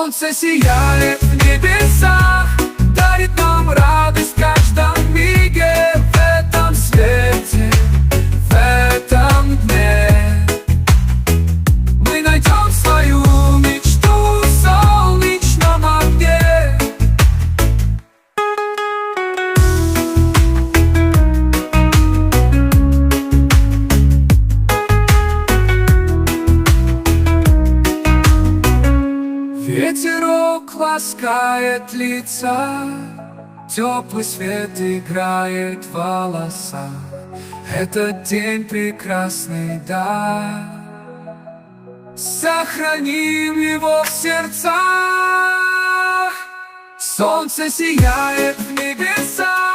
Солнце сияет в небесах, дарит нам радость в каждом миге. В этом свете, в этом дне мы найдем свою мечту в солнечном огне. Ветерок ласкает лица, теплый свет играет в волосах. Этот день прекрасный, да, сохраним его в сердцах. Солнце сияет в небесах,